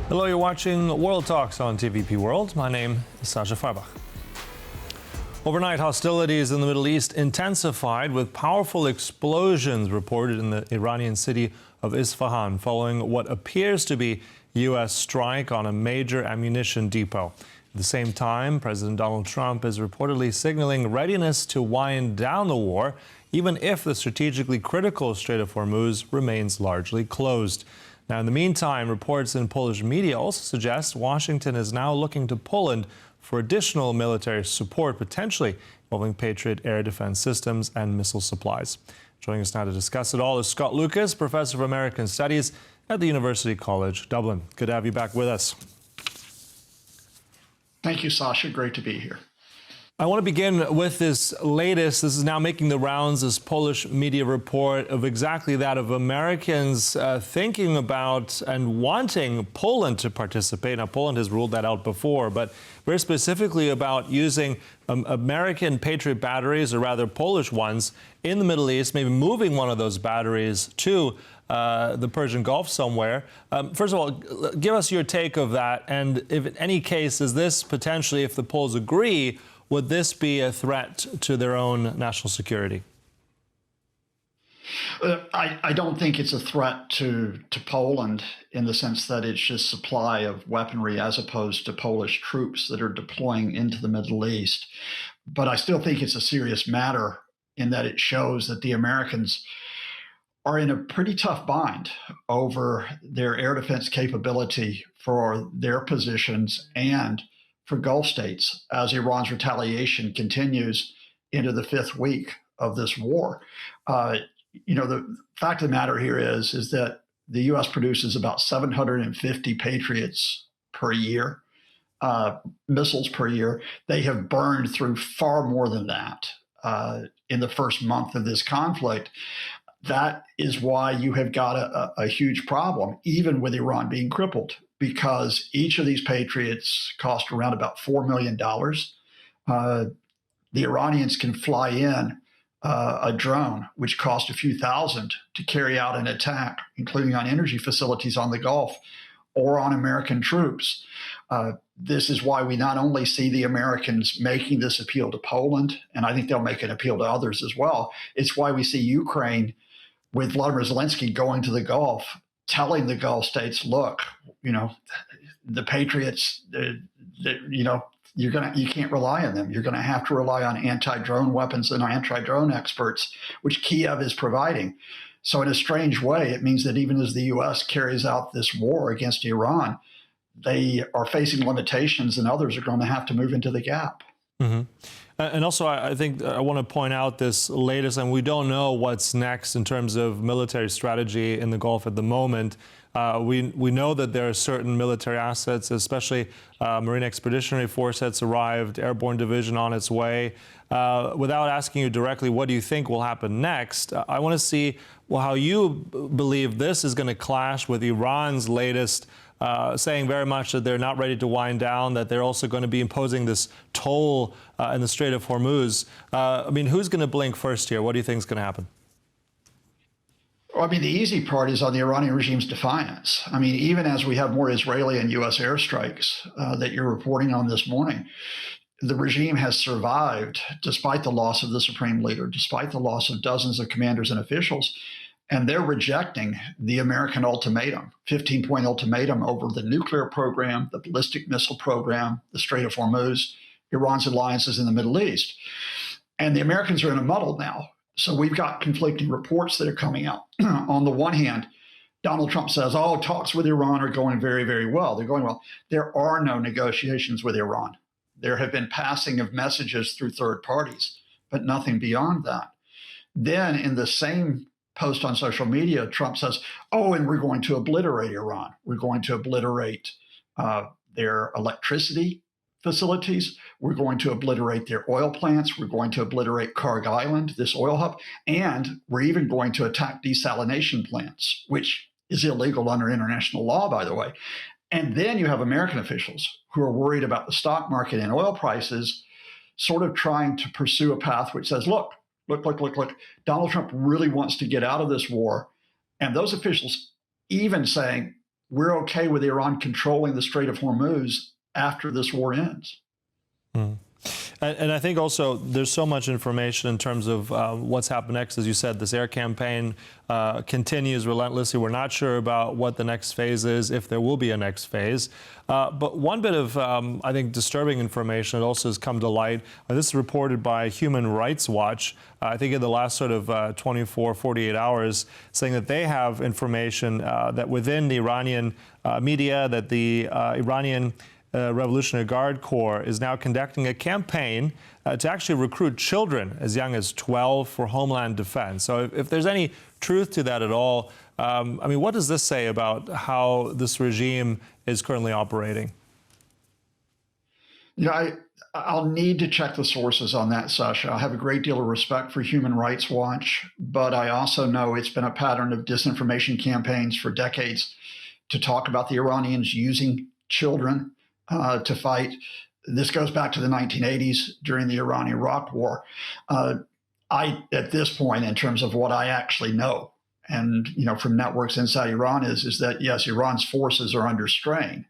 Hello, you're watching World Talks on TVP World. My name is Sascha Fahrbach. Overnight, hostilities in the Middle East intensified with powerful explosions reported in the Iranian city of Isfahan following what appears to be U.S. strike on a major ammunition depot. At the same time, President Donald Trump is reportedly signaling readiness to wind down the war, even if the strategically critical Strait of Hormuz remains largely closed. Now, in the meantime, reports in Polish media also suggest Washington is now looking to Poland for additional military support, potentially involving Patriot air defense systems and missile supplies. Joining us now to discuss it all is Scott Lucas, Professor of American Studies at the University College Dublin. Good to have you back with us. Thank you, Sascha. Great to be here. I want to begin with this is now making the rounds, this Polish media report of exactly that, of Americans thinking about and wanting Poland to participate. Now, Poland has ruled that out before, but very specifically about using American Patriot batteries, or rather Polish ones, in the Middle East, maybe moving one of those batteries to the Persian Gulf somewhere. First of all, give us your take of that. And if in any case, is this potentially, if the Poles agree, would this be a threat to their own national security? I don't think it's a threat to Poland in the sense that it's just supply of weaponry as opposed to Polish troops that are deploying into the Middle East. But I still think it's a serious matter in that it shows that the Americans are in a pretty tough bind over their air defense capability for their positions and for Gulf states as Iran's retaliation continues into the fifth week of this war. The fact of the matter here is that the U.S. produces about 750 Patriots per year, missiles per year. They have burned through far more than that in the first month of this conflict. That is why you have got a huge problem, even with Iran being crippled, because each of these Patriots cost around about $4 million. The Iranians can fly in a drone, which cost a few thousand to carry out an attack, including on energy facilities on the Gulf or on American troops. This is why we not only see the Americans making this appeal to Poland, and I think they'll make an appeal to others as well. It's why we see Ukraine with Vladimir Zelensky going to the Gulf, telling the Gulf states, look, the Patriots, you can't rely on them. You're going to have to rely on anti-drone weapons and anti-drone experts, which Kiev is providing. So in a strange way, it means that even as the U.S. carries out this war against Iran, they are facing limitations and others are going to have to move into the gap. Mm-hmm. And also, I think I want to point out this latest, and we don't know what's next in terms of military strategy in the Gulf at the moment. We know that there are certain military assets, especially Marine Expeditionary Force that's arrived, Airborne Division on its way. Without asking you directly, what do you think will happen next? I want to see how you believe this is going to clash with Iran's latest saying very much that they're not ready to wind down, that they're also going to be imposing this toll in the Strait of Hormuz. Who's going to blink first here? What do you think is going to happen? Well, the easy part is on the Iranian regime's defiance. Even as we have more Israeli and U.S. airstrikes that you're reporting on this morning, the regime has survived despite the loss of the supreme leader, despite the loss of dozens of commanders and officials. And they're rejecting the American ultimatum, 15-point ultimatum over the nuclear program, the ballistic missile program, the Strait of Hormuz, Iran's alliances in the Middle East. And the Americans are in a muddle now. So we've got conflicting reports that are coming out. On the one hand, Donald Trump says, talks with Iran are going very, very well. They're going well. There are no negotiations with Iran. There have been passing of messages through third parties, but nothing beyond that. Then in the same post on social media, Trump says, and we're going to obliterate Iran. We're going to obliterate their electricity facilities. We're going to obliterate their oil plants. We're going to obliterate Karg Island, this oil hub. And we're even going to attack desalination plants, which is illegal under international law, by the way. And then you have American officials who are worried about the stock market and oil prices, sort of trying to pursue a path which says, look, Donald Trump really wants to get out of this war. And those officials even saying, we're okay with Iran controlling the Strait of Hormuz after this war ends. Mm. And I think also there's so much information in terms of what's happened next. As you said, this air campaign continues relentlessly. We're not sure about what the next phase is, if there will be a next phase. But one bit of, I think, disturbing information that also has come to light. This is reported by Human Rights Watch, I think in the last sort of 24, 48 hours, saying that they have information that within the Iranian media, that the Iranian Revolutionary Guard Corps is now conducting a campaign to actually recruit children as young as 12 for homeland defense. So if there's any truth to that at all, I mean, what does this say about how this regime is currently operating? You know, I'll need to check the sources on that, Sascha. I have a great deal of respect for Human Rights Watch, but I also know it's been a pattern of disinformation campaigns for decades to talk about the Iranians using children to fight. This goes back to the 1980s during the Iran-Iraq War. At this point, in terms of what I actually know, and from networks inside Iran, is that yes, Iran's forces are under strain.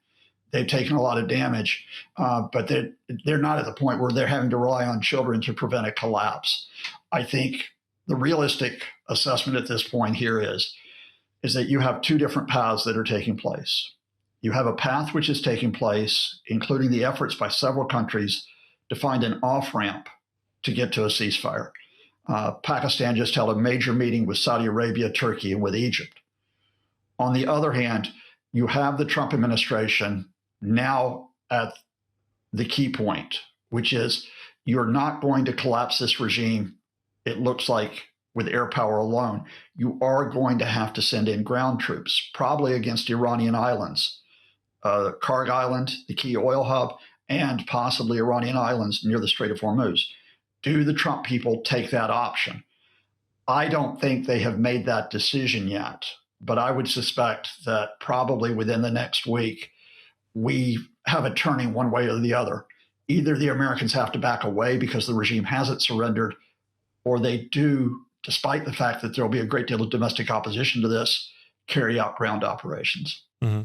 They've taken a lot of damage, but they're not at the point where they're having to rely on children to prevent a collapse. I think the realistic assessment at this point here is that you have two different paths that are taking place. You have a path which is taking place, including the efforts by several countries to find an off-ramp to get to a ceasefire. Pakistan just held a major meeting with Saudi Arabia, Turkey, and with Egypt. On the other hand, you have the Trump administration now at the key point, which is you're not going to collapse this regime, it looks like, with air power alone. You are going to have to send in ground troops, probably against Iranian islands. Karg Island, the key oil hub, and possibly Iranian islands near the Strait of Hormuz. Do the Trump people take that option? I don't think they have made that decision yet, but I would suspect that probably within the next week, we have a turning one way or the other. Either the Americans have to back away because the regime hasn't surrendered, or they do, despite the fact that there will be a great deal of domestic opposition to this, carry out ground operations. Mm-hmm.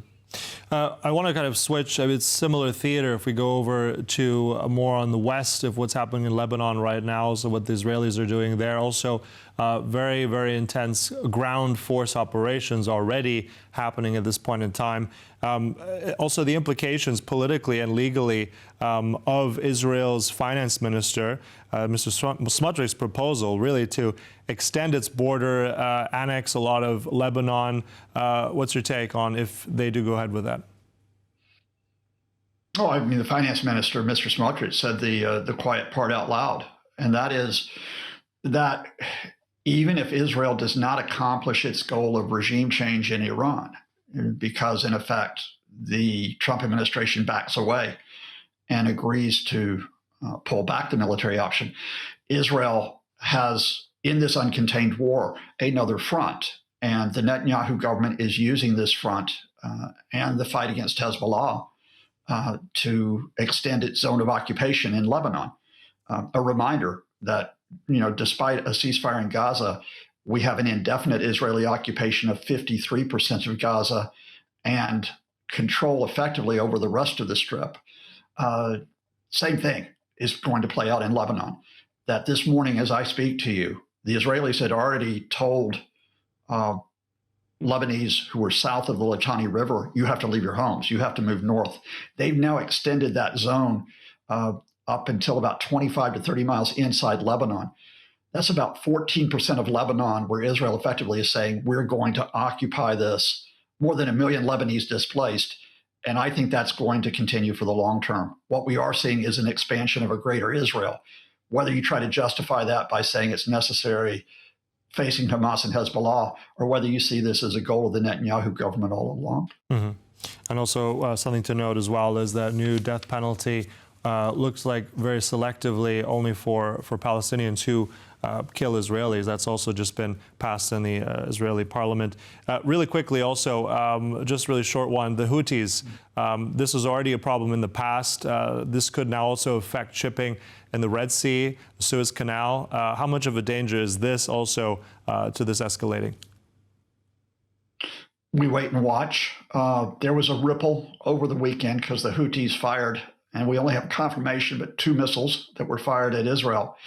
I want to kind of switch. I mean, it's similar theater if we go over to more on the west of what's happening in Lebanon right now, so what the Israelis are doing there. Also, very, very intense ground force operations already happening at this point in time. Also, the implications politically and legally of Israel's finance minister, Mr. Smotrich's proposal, really to extend its border, annex a lot of Lebanon. What's your take on if they do go ahead with that? Oh, I mean, the finance minister, Mr. Smotrich, said the quiet part out loud, and that is that even if Israel does not accomplish its goal of regime change in Iran, because in effect the Trump administration backs away and agrees to pull back the military option, Israel has, in this uncontained war, another front. And the Netanyahu government is using this front and the fight against Hezbollah to extend its zone of occupation in Lebanon. A reminder that, despite a ceasefire in Gaza, we have an indefinite Israeli occupation of 53% of Gaza and control effectively over the rest of the Strip. Same thing is going to play out in Lebanon. That this morning, as I speak to you, the Israelis had already told Lebanese who were south of the Litani River, you have to leave your homes, you have to move north. They've now extended that zone up until about 25 to 30 miles inside Lebanon. That's about 14% of Lebanon, where Israel effectively is saying, we're going to occupy this. More than 1 million Lebanese displaced. And I think that's going to continue for the long term. What we are seeing is an expansion of a greater Israel. Whether you try to justify that by saying it's necessary facing Hamas and Hezbollah, or whether you see this as a goal of the Netanyahu government all along. Mm-hmm. And also something to note as well is that new death penalty looks like very selectively only for Palestinians who kill Israelis. That's also just been passed in the Israeli parliament. Really quickly also, just really short one, the Houthis. This was already a problem in the past. This could now also affect shipping in the Red Sea, the Suez Canal. How much of a danger is this also to this escalating? We wait and watch. There was a ripple over the weekend because the Houthis fired, and we only have confirmation, but 2 missiles that were fired at Israel.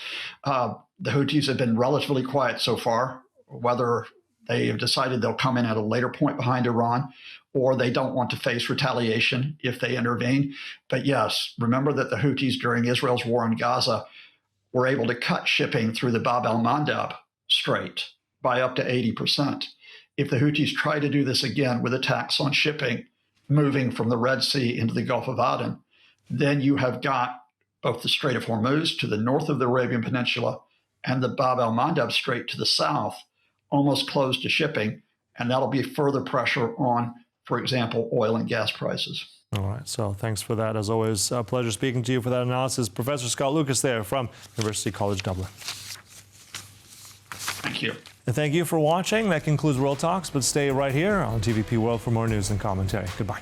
The Houthis have been relatively quiet so far, whether they have decided they'll come in at a later point behind Iran, or they don't want to face retaliation if they intervene. But yes, remember that the Houthis during Israel's war in Gaza were able to cut shipping through the Bab el-Mandeb Strait by up to 80%. If the Houthis try to do this again with attacks on shipping moving from the Red Sea into the Gulf of Aden, then you have got both the Strait of Hormuz to the north of the Arabian Peninsula and the Bab el-Mandeb Strait to the south almost closed to shipping, and that'll be further pressure on, for example, oil and gas prices. All right, so thanks for that. As always, a pleasure speaking to you for that analysis. Professor Scott Lucas there from University College Dublin. Thank you. And thank you for watching. That concludes World Talks, but stay right here on TVP World for more news and commentary. Goodbye.